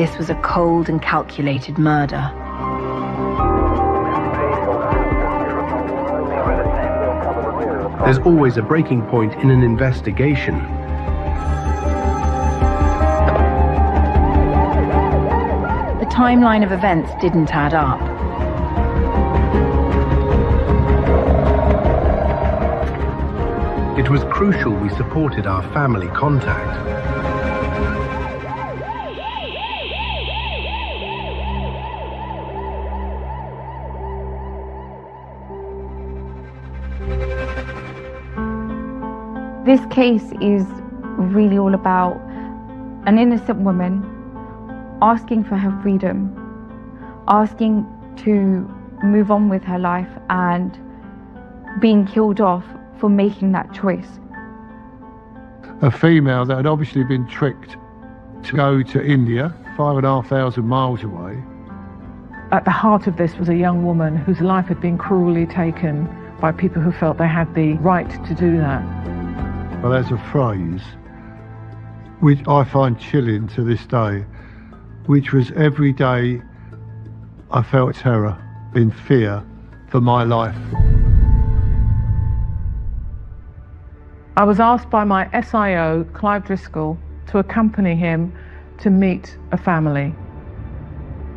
this was a cold and calculated murder. There's always a breaking point in an investigation. The timeline of events didn't add up. It was crucial we supported our family contact. This case is really all about an innocent woman asking for her freedom, asking to move on with her life and being killed off for making that choice. A female that had obviously been tricked to go to India, 5,500 miles away. At the heart of this was a young woman whose life had been cruelly taken by people who felt they had the right to do that. Well, there's a phrase which I find chilling to this day, which was every day I felt terror, in fear for my life. I was asked by my SIO, Clive Driscoll, to accompany him to meet a family.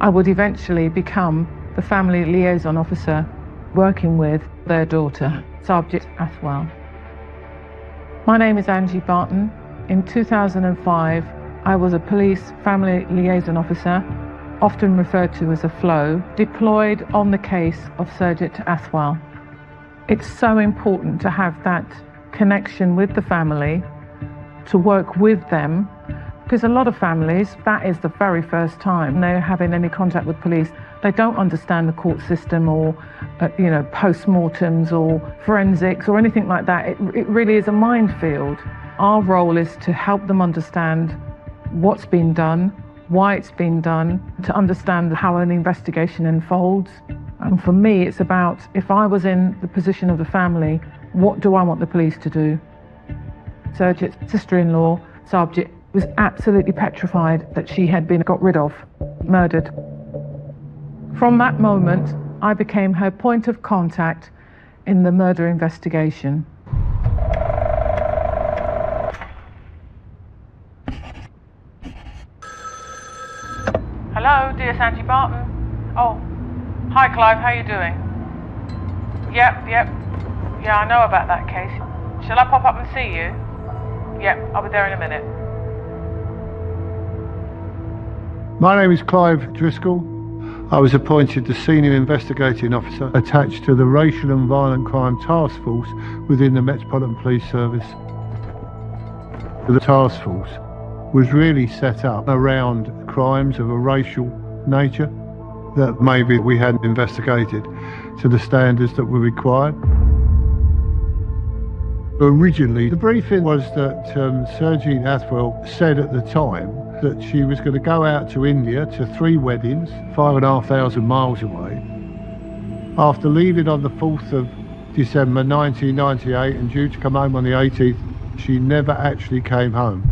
I would eventually become the family liaison officer working with their daughter, Sargit Athwal. My name is Angie Barton. In 2005, I was a police family liaison officer, often referred to as a FLO, deployed on the case of Sargit Athwal. It's so important to have that connection with the family, to work with them, because a lot of families, that is the very first time they're having any contact with police. They don't understand the court system or, post-mortems or forensics or anything like that. It really is a minefield. Our role is to help them understand what's been done, why it's been done, to understand how an investigation unfolds. And for me, it's about, if I was in the position of the family, what do I want the police to do? Sargit's sister-in-law, Sargit, was absolutely petrified that she had been got rid of, murdered. From that moment, I became her point of contact in the murder investigation. Hello, dear Angie Barton. Oh, hi Clive, how are you doing? Yep. Yeah, I know about that case. Shall I pop up and see you? Yep, I'll be there in a minute. My name is Clive Driscoll. I was appointed the Senior Investigating Officer attached to the Racial and Violent Crime Task Force within the Metropolitan Police Service. The task force was really set up around crimes of a racial nature that maybe we hadn't investigated to the standards that were required. Originally, the briefing was that Sargit Athwal said at the time that she was going to go out to India to 3 weddings, 5,500 miles away. After leaving on the 4th of December 1998 and due to come home on the 18th, she never actually came home.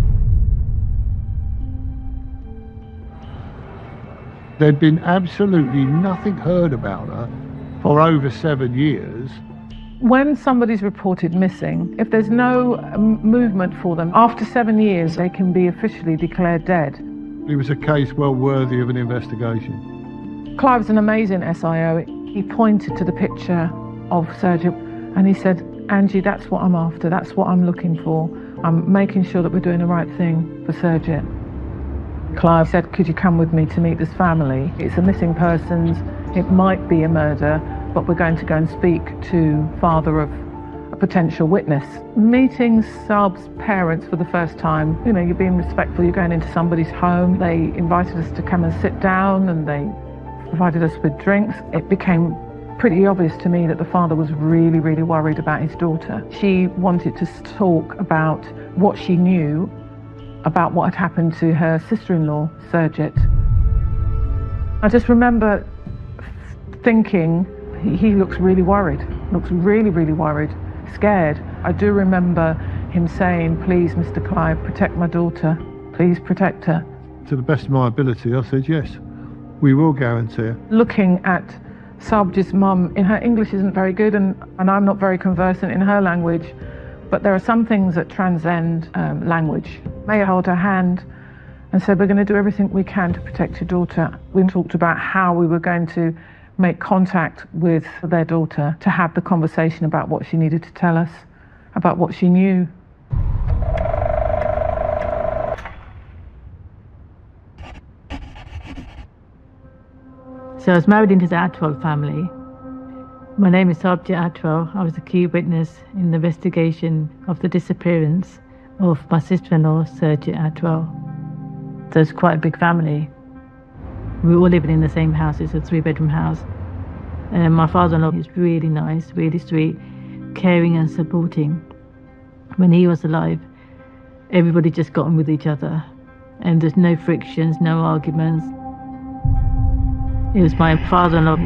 There'd been absolutely nothing heard about her for over 7 years. When somebody's reported missing, if there's no movement for them, after 7 years they can be officially declared dead. It was a case well worthy of an investigation. Clive's an amazing SIO. He pointed to the picture of Sargit and he said, Angie, that's what I'm after, that's what I'm looking for. I'm making sure that we're doing the right thing for Sargit. Clive said, could you come with me to meet this family? It's a missing persons, it might be a murder, but we're going to go and speak to father of a potential witness. Meeting Saab's parents for the first time, you're being respectful, you're going into somebody's home. They invited us to come and sit down and they provided us with drinks. It became pretty obvious to me that the father was really, really worried about his daughter. She wanted to talk about what she knew about what had happened to her sister-in-law, Sargit. I just remember thinking, he looks really worried, looks really, really worried, scared. I do remember him saying, please, Mr. Clive, protect my daughter. Please protect her. To the best of my ability, I said, yes, we will guarantee it. Looking at Sabji's mum, in her English isn't very good, and I'm not very conversant in her language, but there are some things that transcend language. Maya held her hand and said, we're going to do everything we can to protect your daughter. We talked about how we were going to make contact with their daughter to have the conversation about what she needed to tell us, about what she knew. So I was married into the Atwell family. My name is Sabji Atwell. I was a key witness in the investigation of the disappearance of my sister-in-law, Sergit Atwell. So it's quite a big family. We were all living in the same house. It's a 3-bedroom house. And my father-in-law is really nice, really sweet, caring and supporting. When he was alive, everybody just got on with each other. And there's no frictions, no arguments. It was my father-in-law,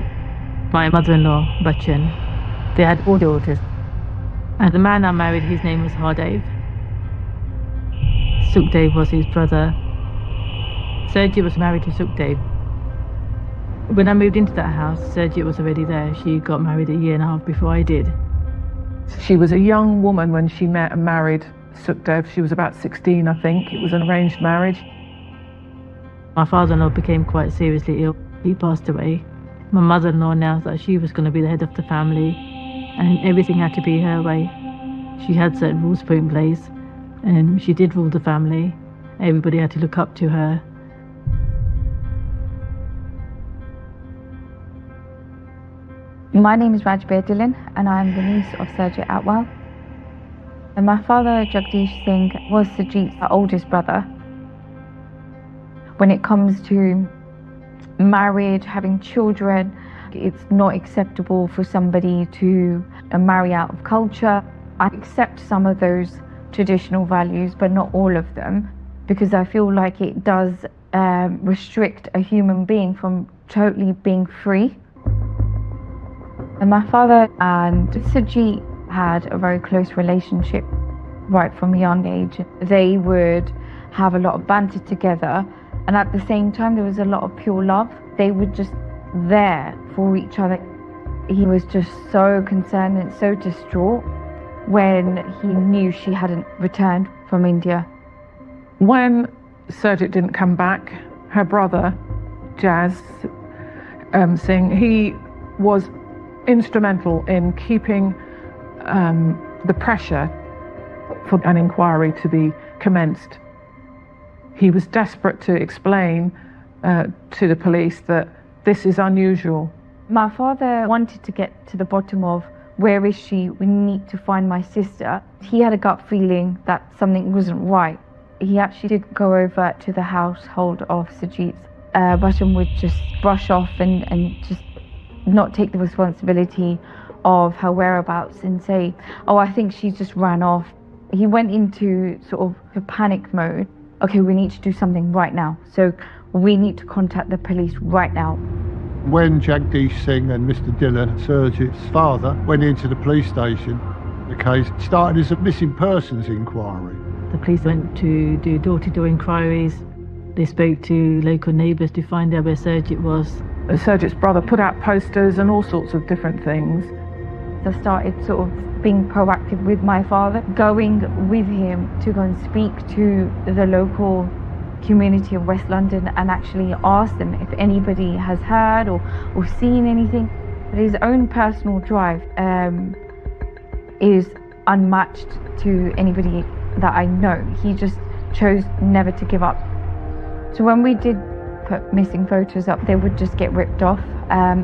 my mother-in-law, Bachchan. They had 4 daughters. And the man I married, his name was Hardev. Sukhdev was his brother. Sergit was married to Sukhdev. When I moved into that house, Sergit was already there. She got married a year and a half before I did. She was a young woman when she met and married Sukhdev. She was about 16, I think. It was an arranged marriage. My father-in-law became quite seriously ill. He passed away. My mother-in-law announced that she was going to be the head of the family and everything had to be her way. She had certain rules put in place and she did rule the family. Everybody had to look up to her. My name is Rajbir Dhillon and I am the niece of Sergit Atwell. And my father, Jagdish Singh, was Sergit's oldest brother. When it comes to marriage, having children, it's not acceptable for somebody to marry out of culture. I accept some of those traditional values, but not all of them, because I feel like it does restrict a human being from totally being free. And my father and Sergit had a very close relationship right from a young age. They would have a lot of banter together, and at the same time there was a lot of pure love. They were just there for each other. He was just so concerned and so distraught when he knew she hadn't returned from India. When Sergit didn't come back, her brother, Jazz Singh, he was instrumental in keeping the pressure for an inquiry to be commenced. He was desperate to explain to the police that this is unusual. My father wanted to get to the bottom of where is she, we need to find my sister. He had a gut feeling that something wasn't right. He actually did go over to the household of Sergit's. Bachchan would just brush off and just not take the responsibility of her whereabouts and say, oh, I think she just ran off. He went into sort of a panic mode. Okay, we need to do something right now. So we need to contact the police right now. When Jagdish Singh and Mr. Dhillon, Sergit's father, went into the police station, the case started as a missing persons inquiry. The police went to do door-to-door inquiries. They spoke to local neighbours to find out where Sergit was. Sergit's brother put out posters and all sorts of different things. I started sort of being proactive with my father, going with him to go and speak to the local community of West London and actually ask them if anybody has heard or seen anything. His own personal drive is unmatched to anybody that I know. He just chose never to give up. So when we did put missing photos up, they would just get ripped off.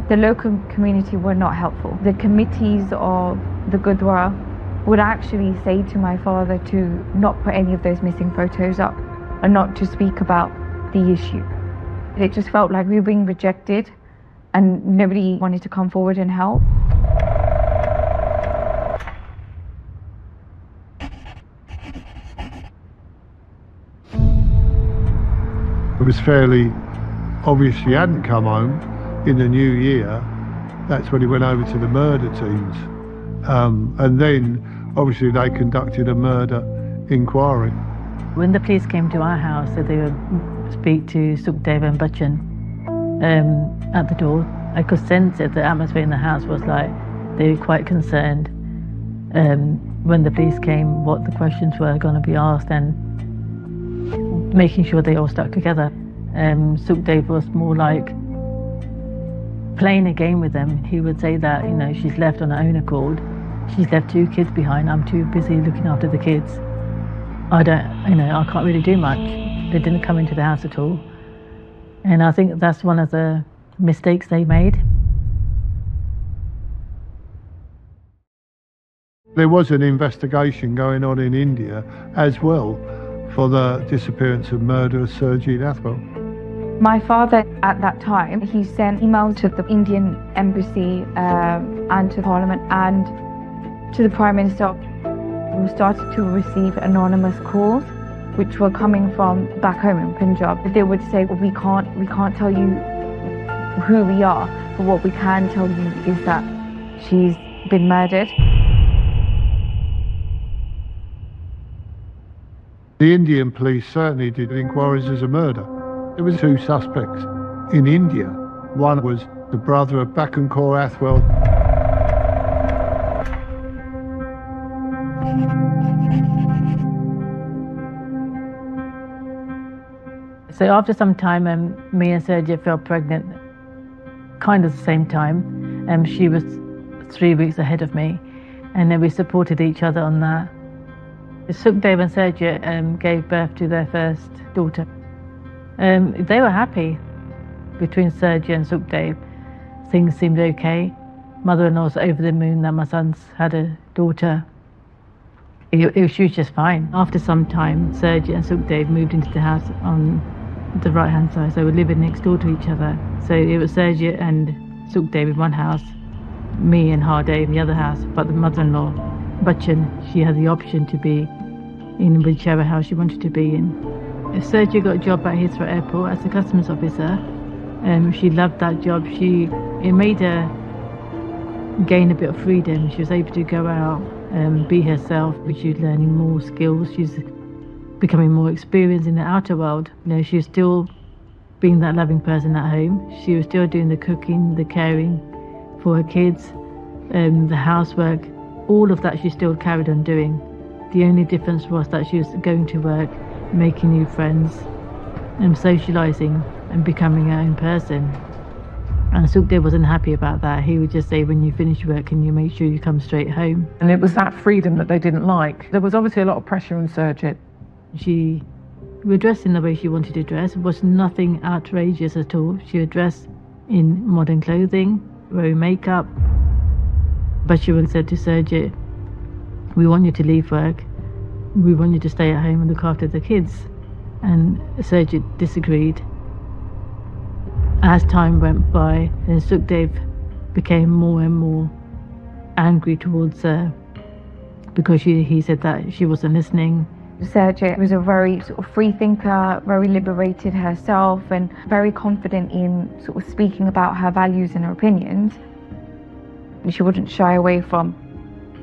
The local community were not helpful. The committees of the Gurdwara would actually say to my father to not put any of those missing photos up and not to speak about the issue. It just felt like we were being rejected and nobody wanted to come forward and help. It was fairly obvious she hadn't come home in the new year. That's when he went over to the murder teams. And then, obviously, they conducted a murder inquiry. When the police came to our house, so they were speak to Sukhdev and Bachchan at the door. I could sense it, the atmosphere in the house was like, they were quite concerned when the police came, what the questions were going to be asked, and making sure they all stuck together. Sukhdev was more like playing a game with them. He would say that, she's left on her own accord. She's left 2 kids behind. I'm too busy looking after the kids. I can't really do much. They didn't come into the house at all. And I think that's one of the mistakes they made. There was an investigation going on in India as well for the disappearance and murder of Surjit Athwal. My father at that time, he sent emails to the Indian embassy and to Parliament and to the Prime Minister. We started to receive anonymous calls which were coming from back home in Punjab. They would say, we can't tell you who we are, but what we can tell you is that she's been murdered. The Indian police certainly did inquiries as a murder. There were 2 suspects in India. One was the brother of Bakankor Athwal. So after some time, me and Surjit fell pregnant, kind of the same time. She was 3 weeks ahead of me, and then we supported each other on that. Sukhdev and Surjit gave birth to their first daughter. They were happy between Surjit and Sukhdev. Things seemed okay. Mother-in-law's over the moon that my son's had a daughter. She was just fine. After some time, Surjit and Sukhdev moved into the house on the right-hand side, so we were living next door to each other. So it was Surjit and Sukhdev in one house, me and Hardev in the other house, but the mother-in-law, Bachchan, she had the option to be in whichever house she wanted to be in. Surjit got a job at Heathrow Airport as a customs officer. She loved that job. It made her gain a bit of freedom. She was able to go out and be herself, but she was learning more skills. She's becoming more experienced in the outer world. She was still being that loving person at home. She was still doing the cooking, the caring for her kids, the housework. All of that she still carried on doing. The only difference was that she was going to work, making new friends, and socialising and becoming her own person. And Sukhdev wasn't happy about that. He would just say, when you finish work, can you make sure you come straight home? And it was that freedom that they didn't like. There was obviously a lot of pressure on Surjit. She would dress in the way she wanted to dress. It was nothing outrageous at all. She would dress in modern clothing, wearing makeup. But she would say to Surjit, we want you to leave work. We want you to stay at home and look after the kids. And Surjit disagreed. As time went by, then Sukhdev became more and more angry towards her because he said that she wasn't listening. Surjit was a very sort of free thinker, very liberated herself and very confident in sort of speaking about her values and her opinions. She wouldn't shy away from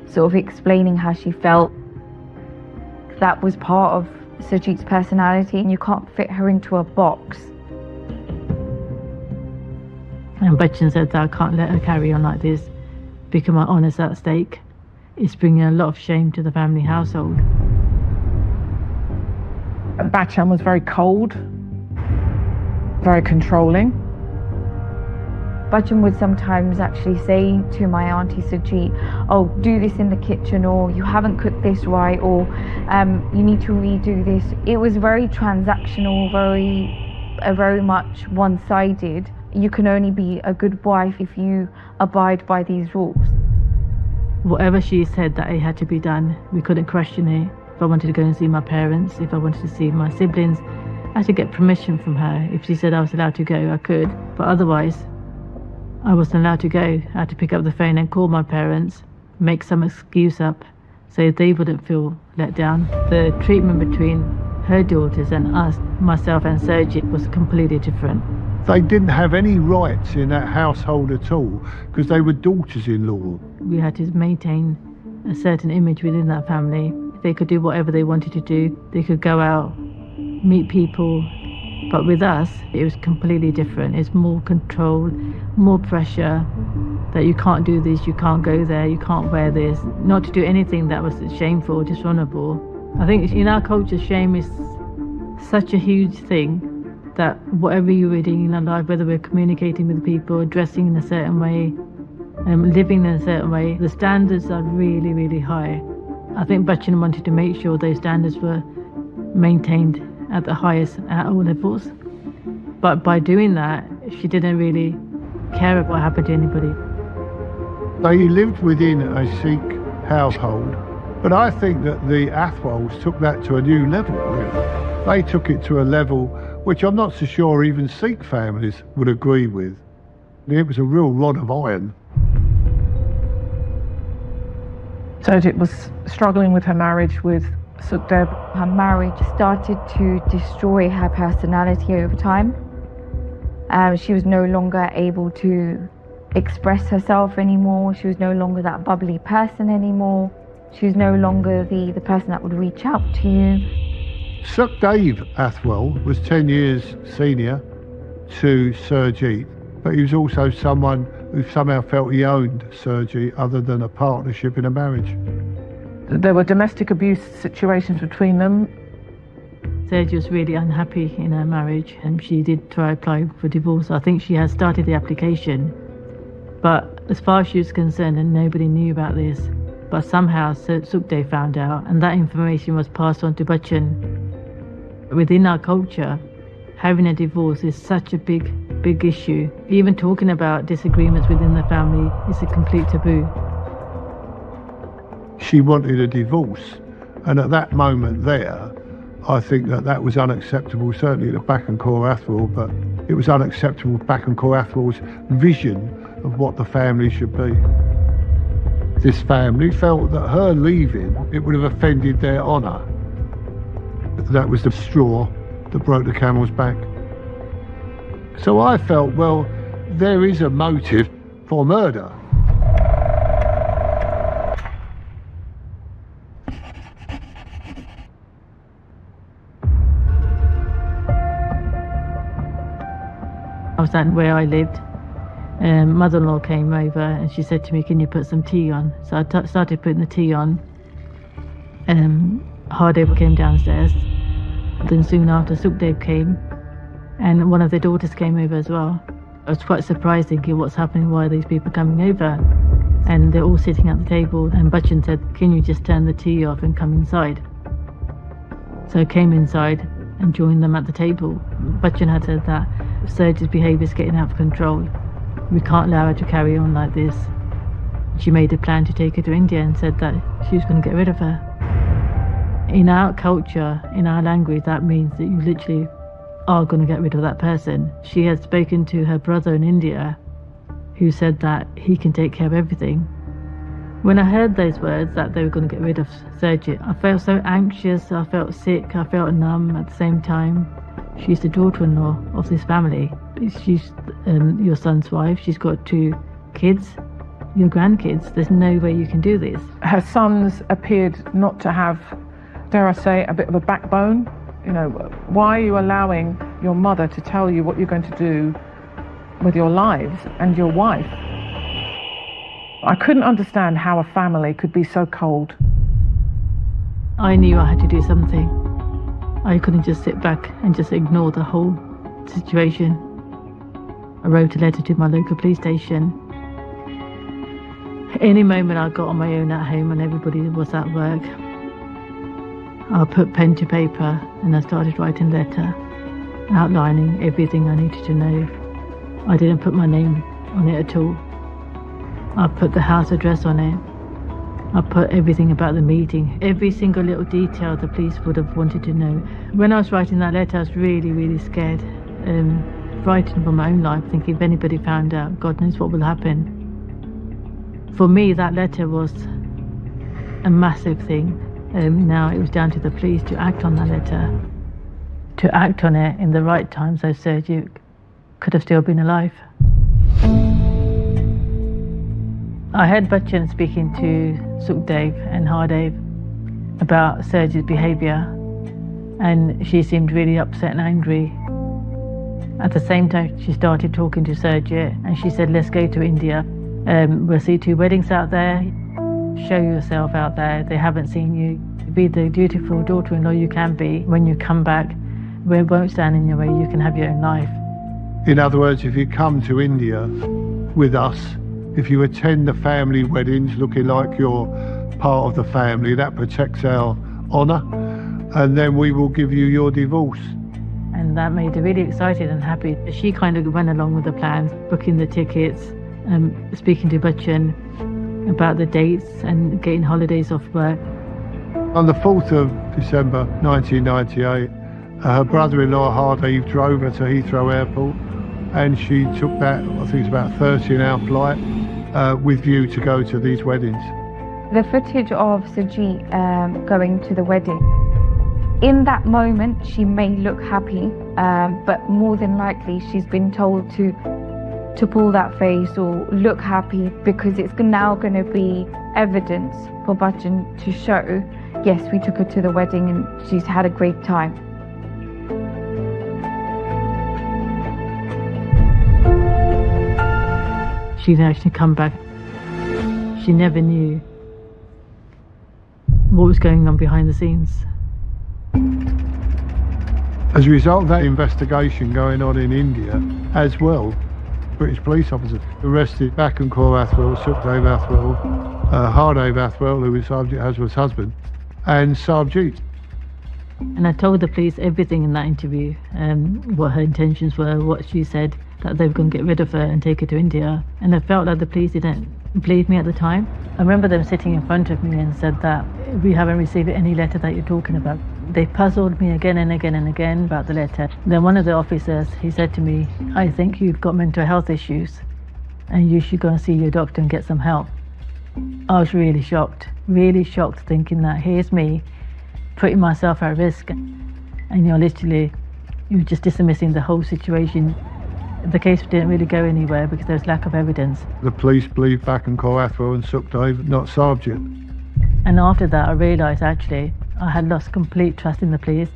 sort of explaining how she felt. That was part of Surjit's personality, and you can't fit her into a box. And Bachchan said that I can't let her carry on like this because my honour's at stake. It's bringing a lot of shame to the family household. Bachchan was very cold, very controlling. Bachchan would sometimes actually say to my auntie Surjit, oh, do this in the kitchen, or you haven't cooked this right, or you need to redo this. It was very transactional, very much one-sided. You can only be a good wife if you abide by these rules. Whatever she said that it had to be done, we couldn't question it. If I wanted to go and see my parents, if I wanted to see my siblings, I had to get permission from her. If she said I was allowed to go, I could. But otherwise, I wasn't allowed to go. I had to pick up the phone and call my parents, make some excuse up so they wouldn't feel let down. The treatment between her daughters and us, myself and Surjit, was completely different. They didn't have any rights in that household at all because they were daughters-in-law. We had to maintain a certain image within that family. They could do whatever they wanted to do. They could go out, meet people, But with us, it was completely different. It's more control, more pressure, that you can't do this, you can't go there, you can't wear this. Not to do anything that was shameful or dishonourable. I think in our culture, shame is such a huge thing that whatever you were doing in our life, whether we're communicating with people, dressing in a certain way, living in a certain way, the standards are really, really high. I think Bachchan wanted to make sure those standards were maintained at the highest at all levels. But by doing that, she didn't really care about what happened to anybody. They lived within a Sikh household, but I think that the Athwals took that to a new level, really. They took it to a level which I'm not so sure even Sikh families would agree with. It was a real rod of iron. Surjit was struggling with her marriage with Sukhdev. Her marriage started to destroy her personality over time. She was no longer able to express herself anymore. She was no longer that bubbly person anymore. She was no longer the person that would reach out to you. Sukhdev Athwal was 10 years senior to Surjit, but he was also someone who somehow felt he owned Surjit other than a partnership in a marriage. There were domestic abuse situations between them. Surjit was really unhappy in her marriage and she did try to apply for divorce. I think she had started the application, but as far as she was concerned, and nobody knew about this, but somehow Sukhdev found out, and that information was passed on to Bachchan. Within our culture, having a divorce is such a big issue. Even talking about disagreements within the family is a complete taboo. She wanted a divorce, and at that moment there, I think that was unacceptable, certainly to Bakankor Athwal, but it was unacceptable to Bakankor Athwal's vision of what the family should be. This family felt that her leaving, it would have offended their honour. That was the straw that broke the camel's back. So I felt, well, there is a motive for murder. I was at where I lived. Mother-in-law came over and she said to me, "Can you put some tea on?" So I started putting the tea on. Hardev came downstairs. Then soon after, Sukhdev came, and one of their daughters came over as well. I was quite surprised, thinking, what's happening? Why are these people coming over? And they're all sitting at the table, and Bachchan said, "Can you just turn the tea off and come inside?" So I came inside and joined them at the table. Bachchan had said that Surjit's behaviour is getting out of control. We can't allow her to carry on like this. She made a plan to take her to India and said that she was going to get rid of her. In our culture, in our language, that means that you literally are going to get rid of that person. She had spoken to her brother in India, who said that he can take care of everything. When I heard those words, that they were going to get rid of Surjit, I felt so anxious, I felt sick, I felt numb at the same time. She's the daughter-in-law of this family. She's your son's wife. She's got 2 kids, your grandkids. There's no way you can do this. Her sons appeared not to have, dare I say, a bit of a backbone. You know, why are you allowing your mother to tell you what you're going to do with your lives and your wife? I couldn't understand how a family could be so cold. I knew I had to do something. I couldn't just sit back and just ignore the whole situation. I wrote a letter to my local police station. Any moment I got on my own at home and everybody was at work, I put pen to paper and I started writing a letter, outlining everything I needed to know. I didn't put my name on it at all. I put the house address on it. I put everything about the meeting, every single little detail the police would have wanted to know. When I was writing that letter, I was really, really scared, frightened for my own life, thinking if anybody found out, God knows what will happen. For me, that letter was a massive thing. Now it was down to the police to act on that letter, to act on it in the right time so Surjit could have still been alive. I heard Bachchan speaking to Sukhdev and Hardev about Surjit's behaviour, and she seemed really upset and angry. At the same time, she started talking to Sergio, and she said, let's go to India. We'll see 2 weddings out there. Show yourself out there. They haven't seen you. Be the dutiful daughter-in-law you can be. When you come back, we won't stand in your way. You can have your own life. In other words, if you come to India with us, if you attend the family weddings looking like you're part of the family, that protects our honour, and then we will give you your divorce. And that made her really excited and happy. She kind of went along with the plans, booking the tickets, speaking to Bachchan about the dates and getting holidays off work. On the 4th of December 1998, her brother-in-law Hardev drove her to Heathrow Airport, and she took that, I think it's about a 13-hour flight, with view to go to these weddings. The footage of Sajid going to the wedding, in that moment she may look happy, but more than likely she's been told to pull that face or look happy, because it's now going to be evidence for Bachchan to show, yes, we took her to the wedding and she's had a great time. She'd actually come back. She never knew what was going on behind the scenes. As a result of that investigation going on in India as well, British police officers arrested Bachchan Kaur Athwal, Sukhdev Athwal, Hardev Athwal, who was Sarabjit Hazra's husband, and Sarabjit. And I told the police everything in that interview, what her intentions were, what she said, that they were going to get rid of her and take her to India. And I felt like the police didn't believe me at the time. I remember them sitting in front of me and said that we haven't received any letter that you're talking about. They puzzled me again and again and again about the letter. Then one of the officers, he said to me, I think you've got mental health issues and you should go and see your doctor and get some help. I was really shocked thinking that here's me putting myself at risk, and you're just dismissing the whole situation. The case didn't really go anywhere because there was lack of evidence. The police believed Bachchan Kaur Athwal and Sukhdev, not Sarabjit. And after that I realised actually I had lost complete trust in the police.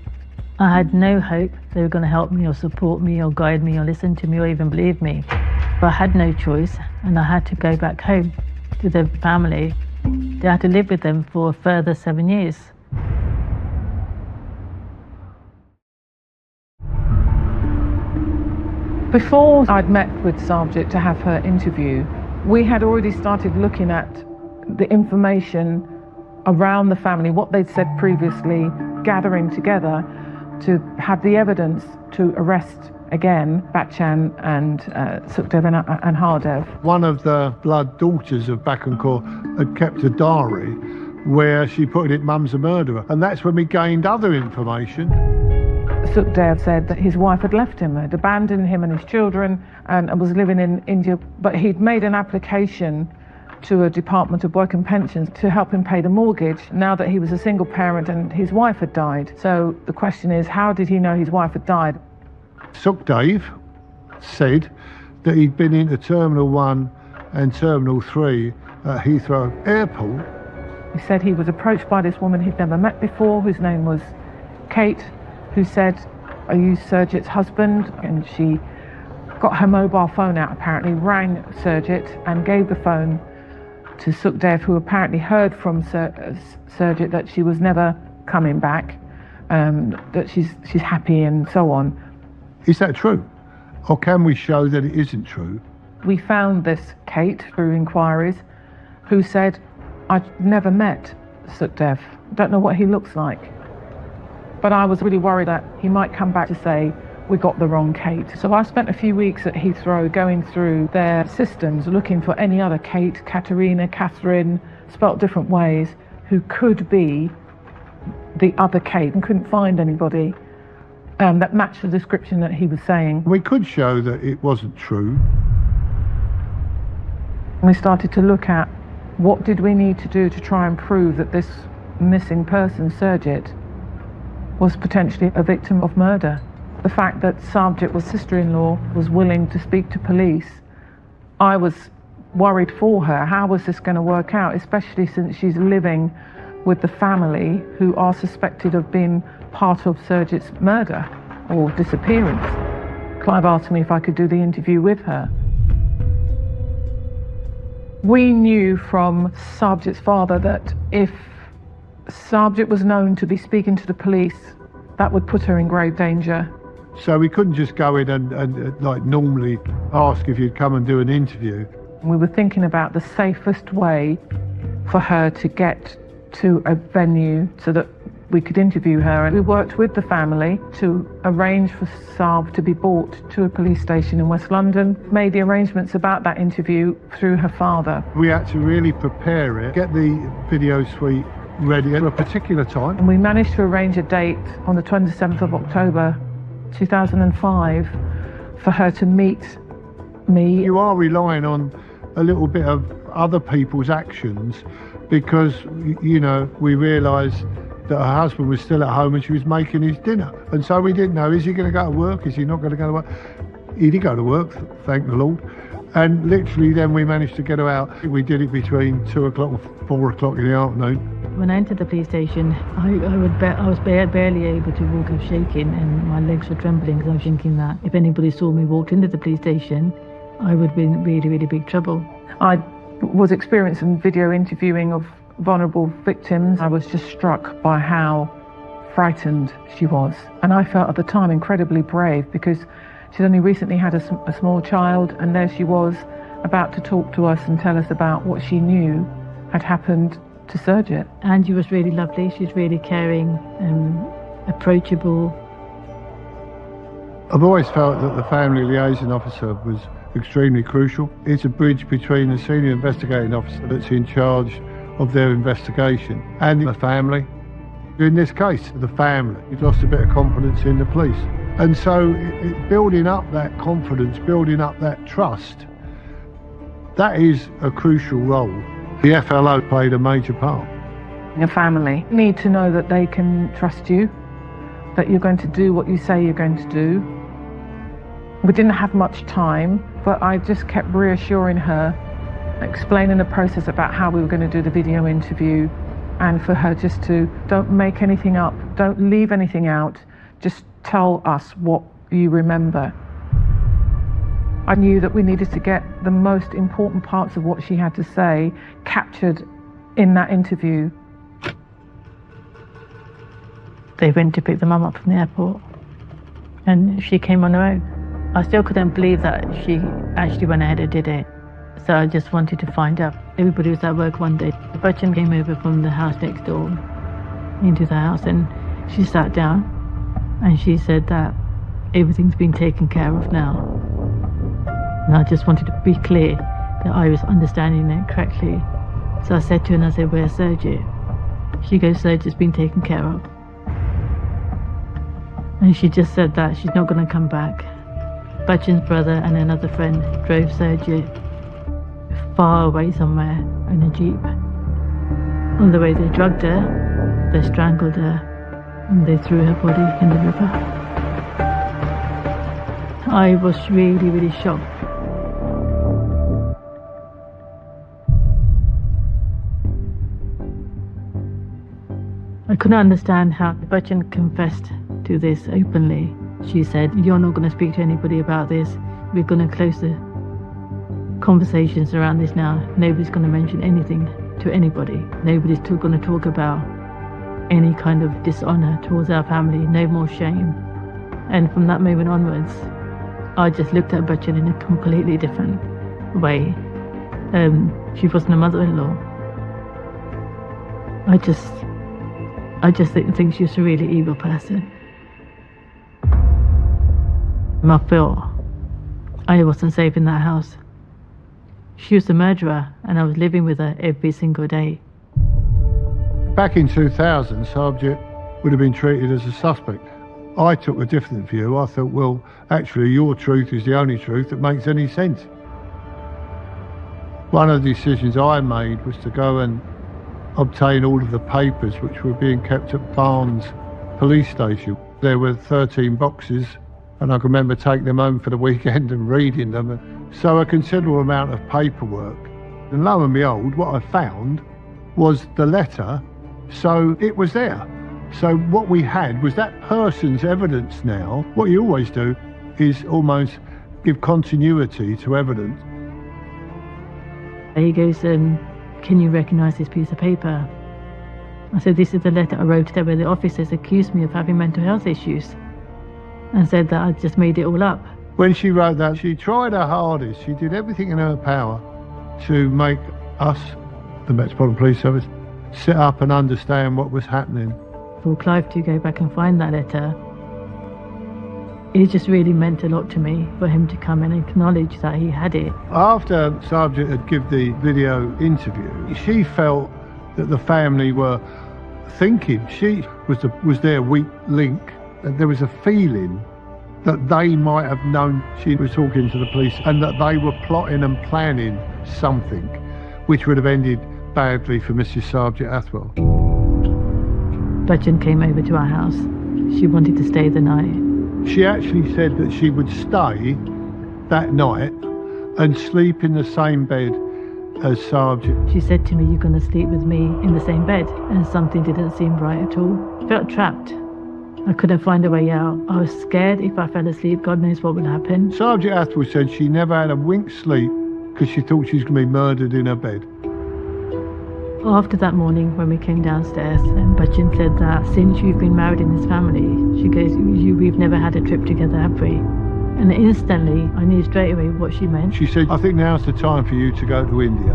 I had no hope they were going to help me or support me or guide me or listen to me or even believe me. But I had no choice, and I had to go back home to their family. I had to live with them for a further 7 years. Before I'd met with Sarabjit to have her interview, we had already started looking at the information around the family, what they'd said previously, gathering together to have the evidence to arrest again Bachchan and Sukhdev and Hardev. One of the blood daughters of Bachchan Kaur had kept a diary where she put in it, "Mum's a murderer," and that's when we gained other information. Sukhdev said that his wife had left him, had abandoned him and his children, and was living in India, but he'd made an application to a Department of Work and Pensions to help him pay the mortgage now that he was a single parent and his wife had died. So the question is, how did he know his wife had died? Sukhdev said that he'd been into Terminal 1 and Terminal 3 at Heathrow Airport. He said he was approached by this woman he'd never met before, whose name was Kate, who said, "Are you Sergit's husband?" And she got her mobile phone out, apparently, rang Sergit and gave the phone to Sukhdev, who apparently heard from Sergit that she was never coming back, that she's happy and so on. Is that true? Or can we show that it isn't true? We found this Kate through inquiries, who said, "I've never met Sukhdev, don't know what he looks like." But I was really worried that he might come back to say, "We got the wrong Kate." So I spent a few weeks at Heathrow going through their systems, looking for any other Kate, Katerina, Catherine, spelt different ways, who could be the other Kate, and couldn't find anybody that matched the description that he was saying. We could show that it wasn't true. We started to look at what did we need to do to try and prove that this missing person, Sergit, was potentially a victim of murder. The fact that Sarabjit, was sister-in-law, was willing to speak to police, I was worried for her. How was this going to work out, especially since she's living with the family who are suspected of being part of Sergit's murder or disappearance? Clive asked me if I could do the interview with her. We knew from Sarabjit's father that if Sarabjit was known to be speaking to the police, that would put her in grave danger. So we couldn't just go in and like normally ask if you'd come and do an interview. We were thinking about the safest way for her to get to a venue so that we could interview her. And we worked with the family to arrange for Sarb to be brought to a police station in West London, made the arrangements about that interview through her father. We had to really prepare it, get the video suite ready at a particular time. And we managed to arrange a date on the 27th of October 2005 for her to meet me. You are relying on a little bit of other people's actions because, you know, we realised that her husband was still at home and she was making his dinner. And so we didn't know, is he going to go to work? Is he not going to go to work? He did go to work, thank the Lord. And literally then we managed to get her out. We did it between 2 o'clock and 4 o'clock in the afternoon. When I entered the police station, I was barely able to walk. I was shaking and my legs were trembling because I was thinking that if anybody saw me walk into the police station, I would be in really, really big trouble. I was experiencing video interviewing of vulnerable victims. I was just struck by how frightened she was. And I felt at the time incredibly brave because she'd only recently had a small child, and there she was about to talk to us and tell us about what she knew had happened to Sarabjit. Angie was really lovely. She's really caring and approachable. I've always felt that the family liaison officer was extremely crucial. It's a bridge between the senior investigating officer that's in charge of their investigation and the family. In this case, the family. You've lost a bit of confidence in the police. And so building up that confidence, building up that trust, that is a crucial role. The FLO played a major part. Your family need to know that they can trust you, that you're going to do what you say you're going to do. We didn't have much time, but I just kept reassuring her, explaining the process about how we were going to do the video interview, and for her just to don't make anything up, don't leave anything out, just tell us what you remember. I knew that we needed to get the most important parts of what she had to say captured in that interview. They went to pick the mum up from the airport and she came on her own. I still couldn't believe that she actually went ahead and did it. So I just wanted to find out. Everybody was at work one day. The butcher came over from the house next door into the house and she sat down and she said that everything's been taken care of now. And I just wanted to be clear that I was understanding it correctly. So I said to her and I said, "Where's Sarabjit?" She goes, "Sarabjit's been taken care of." And she just said that she's not going to come back. Bachin's brother and another friend drove Sarabjit far away somewhere in a jeep. On the way they drugged her, they strangled her, and they threw her body in the river. I was really, really shocked. I couldn't understand how Bachin confessed to this openly. She said, "You're not going to speak to anybody about this. We're going to close the conversations around this now. Nobody's going to mention anything to anybody. Nobody's going to talk about any kind of dishonour towards our family. No more shame." And from that moment onwards, I just looked at Bachin in a completely different way. She wasn't a mother-in-law. I just think she was a really evil person. I felt I wasn't safe in that house. She was a murderer and I was living with her every single day. Back in 2000, Sarabjit would have been treated as a suspect. I took a different view. I thought, well, actually your truth is the only truth that makes any sense. One of the decisions I made was to go and obtain all of the papers which were being kept at Barnes police station. There were 13 boxes and I can remember taking them home for the weekend and reading them. So a considerable amount of paperwork. And lo and behold, what I found was the letter, so it was there. So what we had was that person's evidence now. What you always do, is almost give continuity to evidence. He goes, can you recognise this piece of paper? I said, this is the letter I wrote today where the officers accused me of having mental health issues and said that I just made it all up. When she wrote that, she tried her hardest. She did everything in her power to make us, the Metropolitan Police Service, sit up and understand what was happening. For Clive to go back and find that letter, it just really meant a lot to me for him to come and acknowledge that he had it. After Sergeant had given the video interview, she felt that the family were thinking she was their weak link, and there was a feeling that they might have known she was talking to the police and that they were plotting and planning something which would have ended badly for Mrs. Sergeant Athwell. Butchan came over to our house. She wanted to stay the night. She actually said that she would stay that night and sleep in the same bed as Sergeant. She said to me, you're going to sleep with me in the same bed, and something didn't seem right at all. I felt trapped. I couldn't find a way out. I was scared if I fell asleep, God knows what would happen. Sergeant Athwell said she never had a wink's sleep because she thought she was going to be murdered in her bed. After that morning when we came downstairs, and Butchan said that since you've been married in this family, she goes, we've never had a trip together, have we? And instantly I knew straight away what she meant. She said, I think now's the time for you to go to India.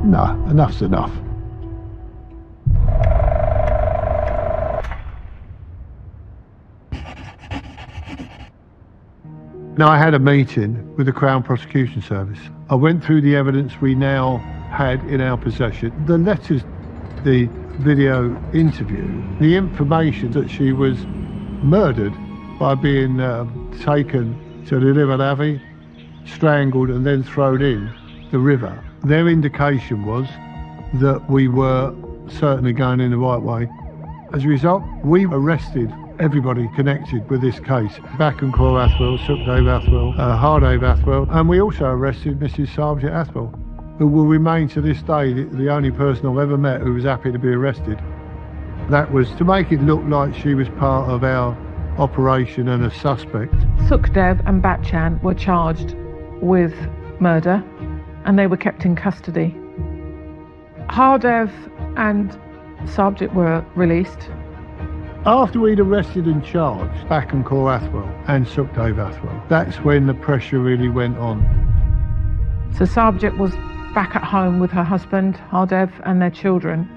No, enough's enough. Now, I had a meeting with the Crown Prosecution Service. I went through the evidence we now had in our possession, the letters, the video interview, the information that she was murdered by being taken to the River Lavi, strangled and then thrown in the river. Their indication was that we were certainly going in the right way. As a result, we arrested everybody connected with this case. Back and Cor Athwell, Sukhdev Athwell, Hardev Athwell, and we also arrested Mrs. Sergeant Athwell, who will remain to this day the only person I've ever met who was happy to be arrested. That was to make it look like she was part of our operation and a suspect. Sukhdev and Bachchan were charged with murder and they were kept in custody. Hardev and Sergeant were released. After we'd arrested and charged Back and Cor Athwell and Sukhdev Athwell, that's when the pressure really went on. So Sergeant was back at home with her husband, Hardev, and their children.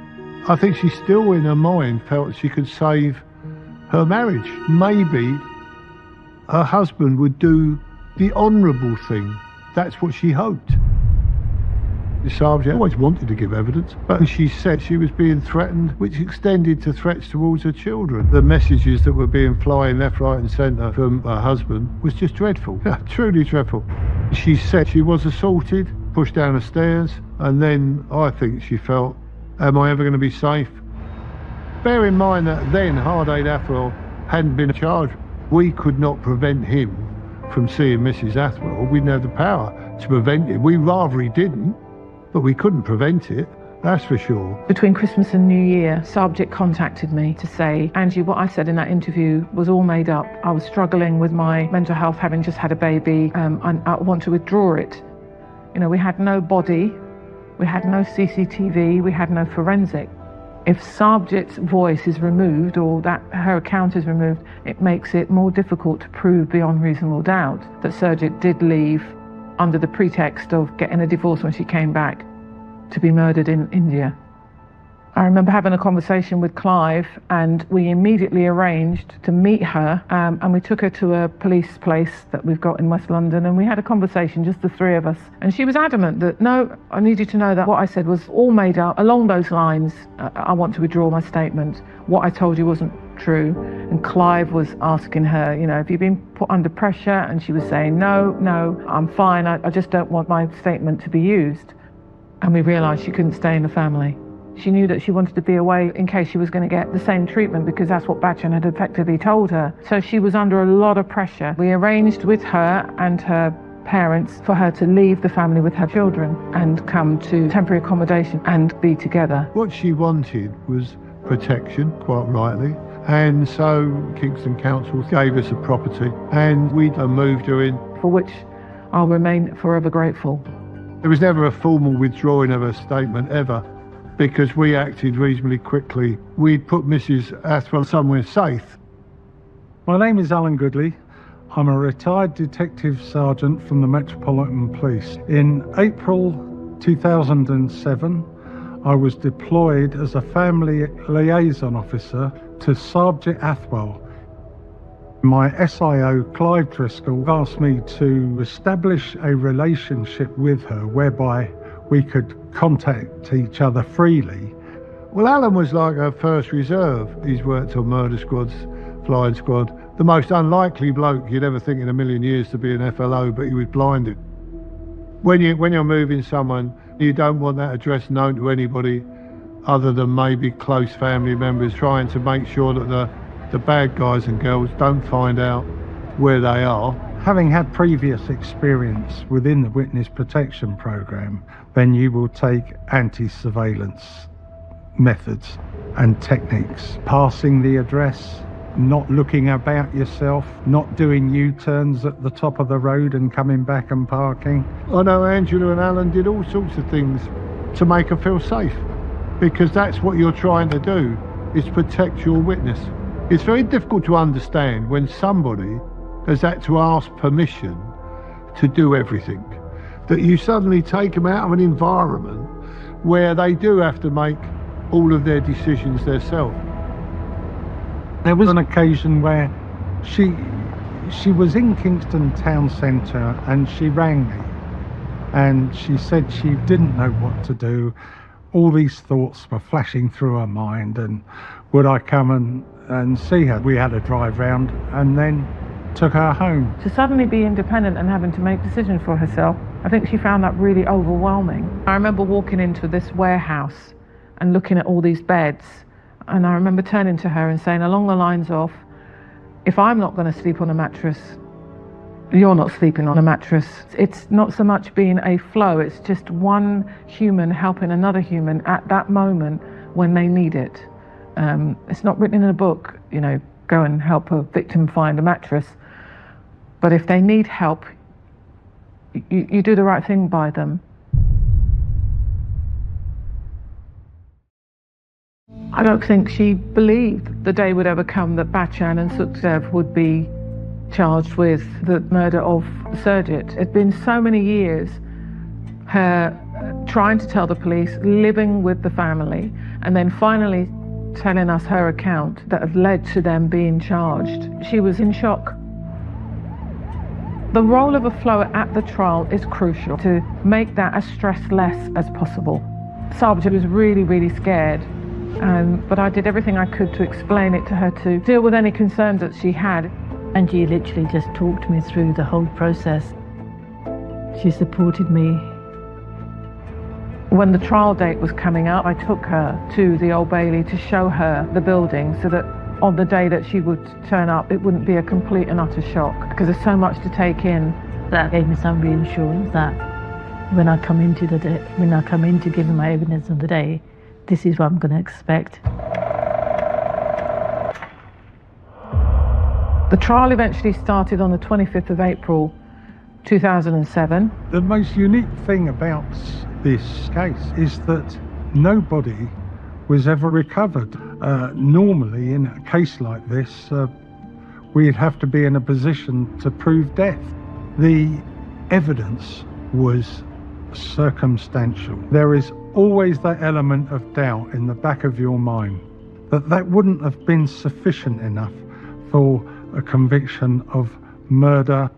I think she still in her mind felt she could save her marriage. Maybe her husband would do the honourable thing. That's what she hoped. The Sergeant always wanted to give evidence, but she said she was being threatened, which extended to threats towards her children. The messages that were being flying left, right and centre from her husband was just dreadful, truly dreadful. She said she was assaulted, pushed down the stairs, and then I think she felt, am I ever going to be safe? Bear in mind that then Hardev Athwell hadn't been charged. We could not prevent him from seeing Mrs. Athwell. We didn't have the power to prevent it. We rather he didn't, but we couldn't prevent it, that's for sure. Between Christmas and New Year, Sergeant contacted me to say, Angie, what I said in that interview was all made up. I was struggling with my mental health, having just had a baby, and I want to withdraw it. You know, we had no body, we had no CCTV, we had no forensic. If Sergeant's voice is removed or that her account is removed, it makes it more difficult to prove beyond reasonable doubt that Sergeant did leave under the pretext of getting a divorce when she came back to be murdered in India. I remember having a conversation with Clive, and we immediately arranged to meet her, and we took her to a police place that we've got in West London, and we had a conversation, just the three of us. And she was adamant that, no, I need you to know that what I said was all made up. Along those lines, I want to withdraw my statement. What I told you wasn't true. And Clive was asking her, you know, have you been put under pressure? And she was saying, no, I'm fine. I just don't want my statement to be used. And we realised she couldn't stay in the family. She knew that she wanted to be away in case she was going to get the same treatment, because that's what Bachchan had effectively told her. So she was under a lot of pressure. We arranged with her and her parents for her to leave the family with her children and come to temporary accommodation and be together. What she wanted was protection, quite rightly, And so Kingston Council gave us a property and we moved her in. For which I'll remain forever grateful. There was never a formal withdrawing of her statement ever, because we acted reasonably quickly. We'd put Mrs. Athwell somewhere safe. My name is Alan Goodley. I'm a retired detective sergeant from the Metropolitan Police. In April 2007, I was deployed as a family liaison officer to Sergeant Athwell. My SIO, Clive Driscoll, asked me to establish a relationship with her whereby we could contact each other freely. Well, Alan was like her first reserve. He's worked on murder squads, flying squad. The most unlikely bloke you'd ever think in a million years to be an FLO, but he was blinded. When you're moving someone, you don't want that address known to anybody other than maybe close family members, trying to make sure that the bad guys and girls don't find out where they are. Having had previous experience within the witness protection program, then you will take anti-surveillance methods and techniques. Passing the address, not looking about yourself, not doing U-turns at the top of the road and coming back and parking. I know Angela and Alan did all sorts of things to make her feel safe, because that's what you're trying to do, is protect your witness. It's very difficult to understand when somebody has had to ask permission to do everything, that you suddenly take them out of an environment where they do have to make all of their decisions themselves. There was an occasion where she was in Kingston town centre and she rang me and she said she didn't know what to do. All these thoughts were flashing through her mind, and would I come and see her? We had a drive round and then took her home. To suddenly be independent and having to make decisions for herself, I think she found that really overwhelming. I remember walking into this warehouse and looking at all these beds, and I remember turning to her and saying along the lines of, if I'm not going to sleep on a mattress, you're not sleeping on a mattress. It's not so much being a flow, it's just one human helping another human at that moment when they need it. It's not written in a book, you know, go and help a victim find a mattress. But if they need help, you do the right thing by them. I don't think she believed the day would ever come that Bachan and Sukhdev would be charged with the murder of Surjit. It'd been so many years, her trying to tell the police, living with the family, and then finally telling us her account that had led to them being charged. She was in shock. The role of a flower at the trial is crucial to make that as stressless as possible. Sabja was really, really scared, but I did everything I could to explain it to her, to deal with any concerns that she had. And she literally just talked me through the whole process. She supported me. When the trial date was coming up, I took her to the Old Bailey to show her the building so that on the day that she would turn up, it wouldn't be a complete and utter shock, because there's so much to take in. That gave me some reassurance that when I come into giving my evidence on the day, this is what I'm going to expect. The trial eventually started on the 25th of April 2007. The most unique thing about this case is that nobody was ever recovered. Normally in a case like this, we'd have to be in a position to prove death. The evidence was circumstantial. There is always that element of doubt in the back of your mind that wouldn't have been sufficient enough for a conviction of murder.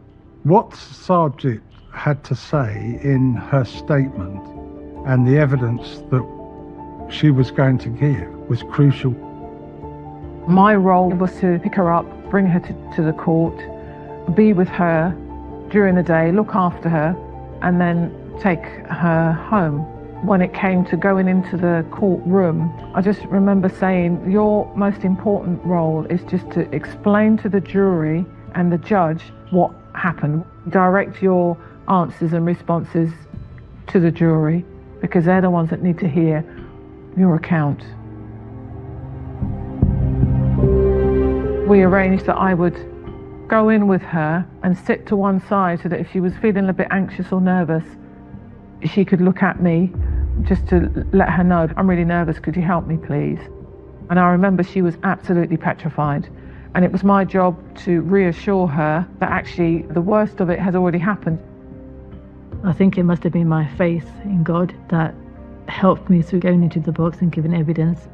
What Sargit had to say in her statement and the evidence that she was going to give was crucial. My role was to pick her up, bring her to the court, be with her during the day, look after her, and then take her home. When it came to going into the courtroom, I just remember saying, your most important role is just to explain to the jury and the judge what happened. Direct your answers and responses to the jury, because they're the ones that need to hear your account. We arranged that I would go in with her and sit to one side so that if she was feeling a bit anxious or nervous, she could look at me just to let her know, I'm really nervous, could you help me please? And I remember she was absolutely petrified. And it was my job to reassure her that actually the worst of it has already happened. I think it must have been my faith in God that helped me through going into the box and giving evidence.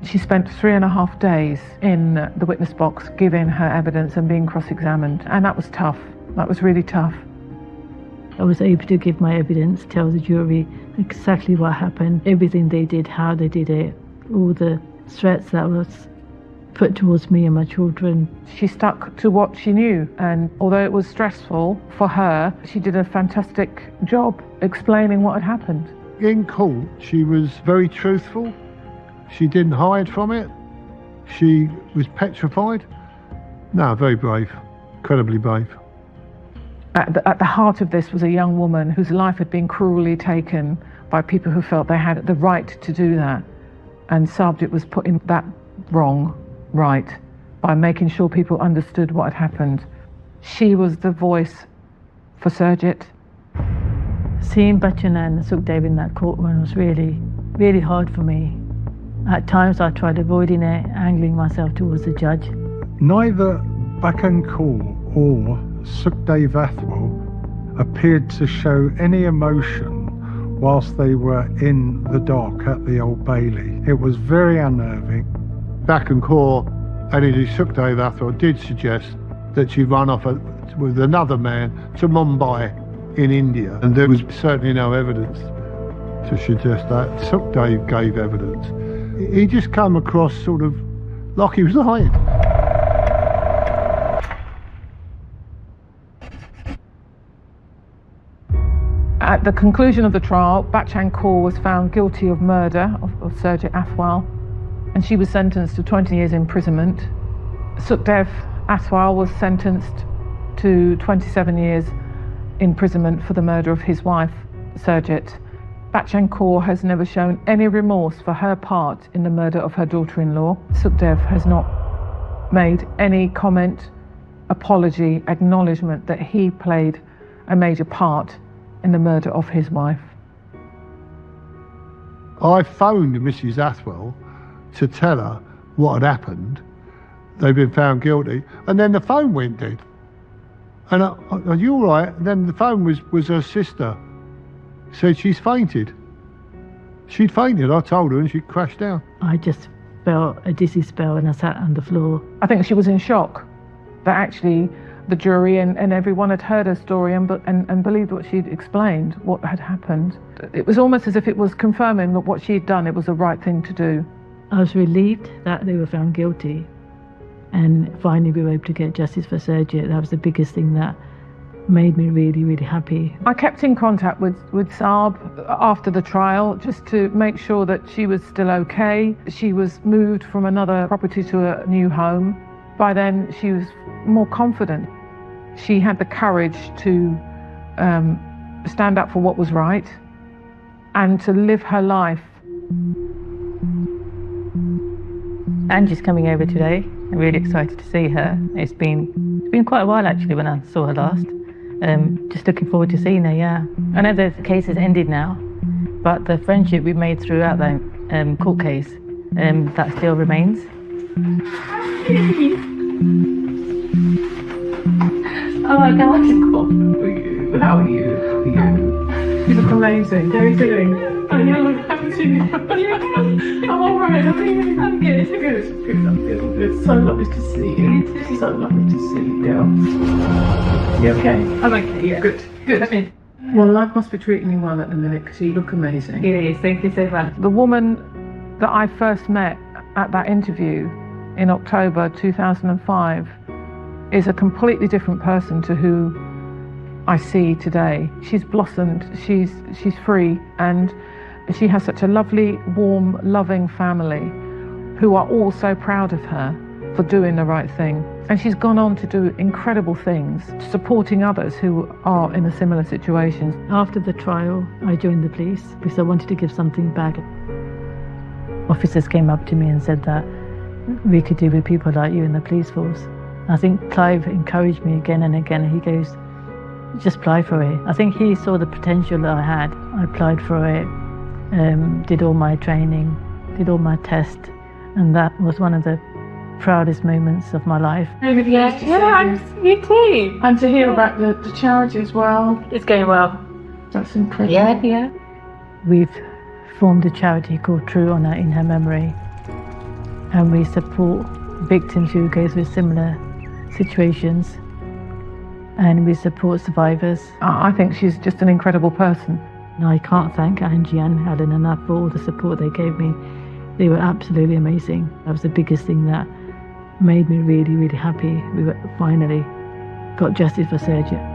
She spent 3.5 days in the witness box giving her evidence and being cross-examined. And that was tough. That was really tough. I was able to give my evidence, tell the jury exactly what happened, everything they did, how they did it, all the threats that was put towards me and my children. She stuck to what she knew, and although it was stressful for her, she did a fantastic job explaining what had happened. In court, she was very truthful. She didn't hide from it. She was petrified. No, very brave, incredibly brave. At the heart of this was a young woman whose life had been cruelly taken by people who felt they had the right to do that. And Sarabjit was putting that wrong right by making sure people understood what had happened. She was the voice for Sarabjit. Seeing Bachchan and Sukhdev in that courtroom was really, really hard for me. At times I tried avoiding it, angling myself towards the judge. Neither Bachchan Kaur or Sukhdev Athwal appeared to show any emotion whilst they were in the dock at the Old Bailey. It was very unnerving. Bachchan Kaur and indeed Sukhdev Athwal did suggest that she run off with another man to Mumbai in India, and there was certainly no evidence to suggest that. Sukhdev gave evidence. He just came across sort of like he was lying. At the conclusion of the trial, Bachchan Kaur was found guilty of murder of Sarabjit Athwal, and she was sentenced to 20 years imprisonment. Sukhdev Athwal was sentenced to 27 years imprisonment for the murder of his wife, Sarabjit. Bachchan Kaur has never shown any remorse for her part in the murder of her daughter-in-law. Sukhdev has not made any comment, apology, acknowledgement that he played a major part in the murder of his wife. I phoned Mrs. Athwal to tell her what had happened. They'd been found guilty, and then the phone went dead. And are you all right? And then the phone was her sister. Said she's fainted. She'd fainted, I told her, and she crashed down. I just felt a dizzy spell and I sat on the floor. I think she was in shock that actually the jury and everyone had heard her story and believed what she'd explained, what had happened. It was almost as if it was confirming that what she'd done, it was the right thing to do. I was relieved that they were found guilty, and finally we were able to get justice for Sarabjit. That was the biggest thing that made me really, really happy. I kept in contact with Sarb after the trial just to make sure that she was still okay. She was moved from another property to a new home. By then she was more confident. She had the courage to stand up for what was right and to live her life. Angie's coming over today. I'm really excited to see her. It's been quite a while actually when I saw her last. Just looking forward to seeing her, yeah. I know the case has ended now, but the friendship we made throughout the court case, that still remains. Oh my God, how are you? You look amazing. How are you doing? I know, I haven't seen you. I'm alright, I'm good. It's so lovely to see you. It's so lovely to see you. You okay? I'm okay, yeah. Good. Well, life must be treating you well at the minute because you look amazing. It is, thank you so much. The woman that I first met at that interview in October 2005 is a completely different person to who I see today. She's blossomed, she's free, and she has such a lovely, warm, loving family who are all so proud of her for doing the right thing. And she's gone on to do incredible things, supporting others who are in a similar situation. After the trial, I joined the police because I wanted to give something back. Officers came up to me and said that we could do with people like you in the police force. I think Clive encouraged me again and again. He goes, just apply for it. I think he saw the potential that I had. I applied for it, did all my training, did all my tests, and that was one of the proudest moments of my life. You too. And to hear about the charity as well. It's going well. That's incredible. Yeah. We've formed a charity called True Honour in her memory, and we support victims who go through similar situations, and we support survivors. I think she's just an incredible person. And I can't thank Angie and Helen enough for all the support they gave me. They were absolutely amazing. That was the biggest thing that made me really, really happy. We finally got justice for Sergio.